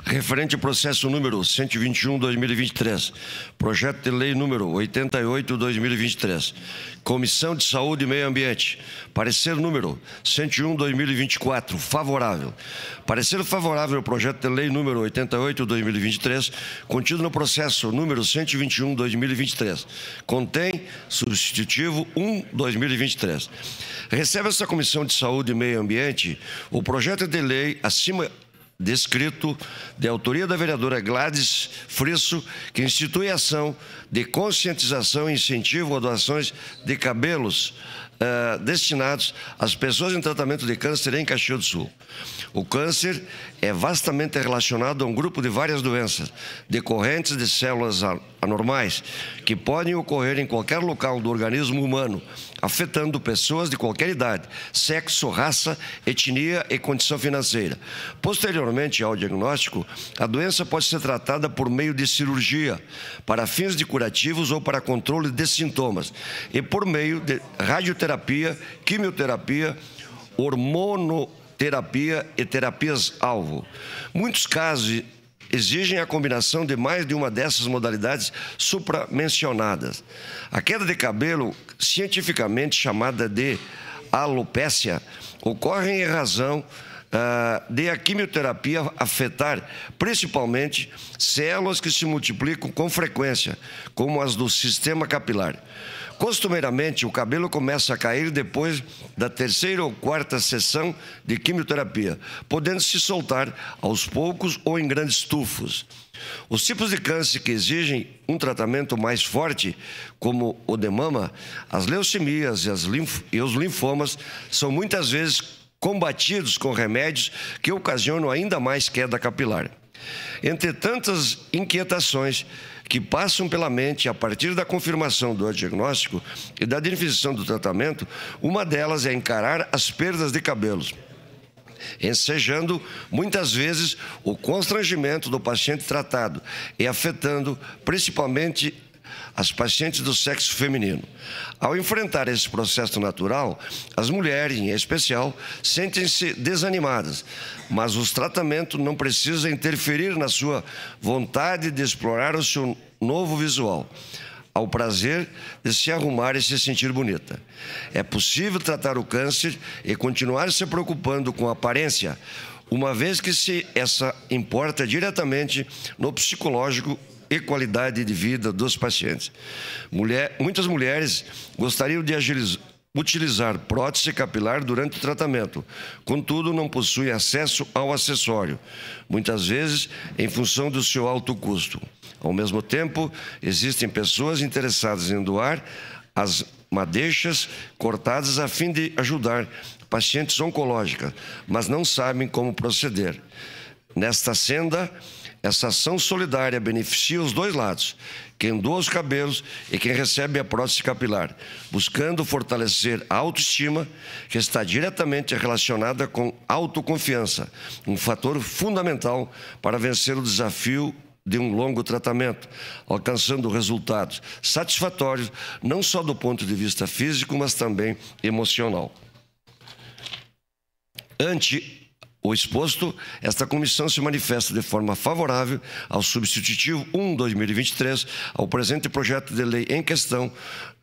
referente ao processo número 121/2023, projeto de lei número 88/2023, Comissão de Saúde e Meio Ambiente, parecer número 101/2024, favorável. Parecer favorável ao projeto de lei número 88/2023, contido no processo número 121/2023, contém substitutivo 1/2023. Recebe essa Comissão de Saúde e Meio Ambiente o projeto de lei acima descrito, de autoria da vereadora Gladys Frisso, que institui ação de conscientização e incentivo a doações de cabelos destinados às pessoas em tratamento de câncer em Caxias do Sul. O câncer é vastamente relacionado a um grupo de várias doenças decorrentes de células anormais que podem ocorrer em qualquer local do organismo humano, afetando pessoas de qualquer idade, sexo, raça, etnia e condição financeira. Posteriormente ao diagnóstico, a doença pode ser tratada por meio de cirurgia, para fins de curativos ou para controle de sintomas, e por meio de radioterapia, quimioterapia, hormonoterapia e terapias-alvo. Muitos casos exigem a combinação de mais de uma dessas modalidades supramencionadas. A queda de cabelo, cientificamente chamada de alopécia, ocorre em razão de a quimioterapia afetar principalmente células que se multiplicam com frequência, como as do sistema capilar. Costumeiramente, o cabelo começa a cair depois da terceira ou quarta sessão de quimioterapia, podendo se soltar aos poucos ou em grandes tufos. Os tipos de câncer que exigem um tratamento mais forte, como o de mama, as leucemias e os linfomas, são muitas vezes combatidos com remédios que ocasionam ainda mais queda capilar. Entre tantas inquietações que passam pela mente a partir da confirmação do diagnóstico e da definição do tratamento, uma delas é encarar as perdas de cabelos, ensejando muitas vezes o constrangimento do paciente tratado e afetando principalmente as pacientes do sexo feminino. Ao enfrentar esse processo natural, as mulheres, em especial, sentem-se desanimadas, mas os tratamentos não precisam interferir na sua vontade de explorar o seu novo visual, ao prazer de se arrumar e se sentir bonita. É possível tratar o câncer e continuar se preocupando com a aparência, uma vez que essa importa diretamente no psicológico e qualidade de vida dos pacientes. Muitas mulheres gostariam de utilizar prótese capilar durante o tratamento, contudo não possuem acesso ao acessório, muitas vezes em função do seu alto custo. Ao mesmo tempo, existem pessoas interessadas em doar as madeixas cortadas a fim de ajudar pacientes oncológicas, mas não sabem como proceder. Nesta senda, essa ação solidária beneficia os dois lados, quem doa os cabelos e quem recebe a prótese capilar, buscando fortalecer a autoestima, que está diretamente relacionada com autoconfiança, um fator fundamental para vencer o desafio de um longo tratamento, alcançando resultados satisfatórios, não só do ponto de vista físico, mas também emocional. Ante o exposto, esta comissão se manifesta de forma favorável ao substitutivo 1/2023, ao presente projeto de lei em questão,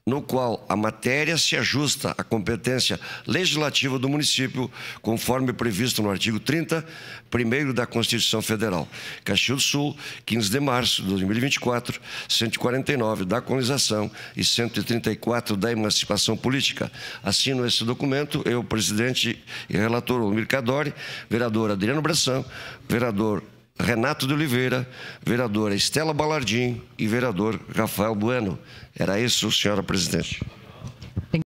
no qual a matéria se ajusta à competência legislativa do município, conforme previsto no artigo 30º da Constituição Federal. Caxias do Sul, 15 de março de 2024, 149 da colonização e 134 da emancipação política. Assino esse documento, eu, presidente e relator Olmir Cadori, vereador Adriano Bressan, vereador Renato de Oliveira, vereadora Estela Balardim e vereador Rafael Bueno. Era isso, senhora presidente.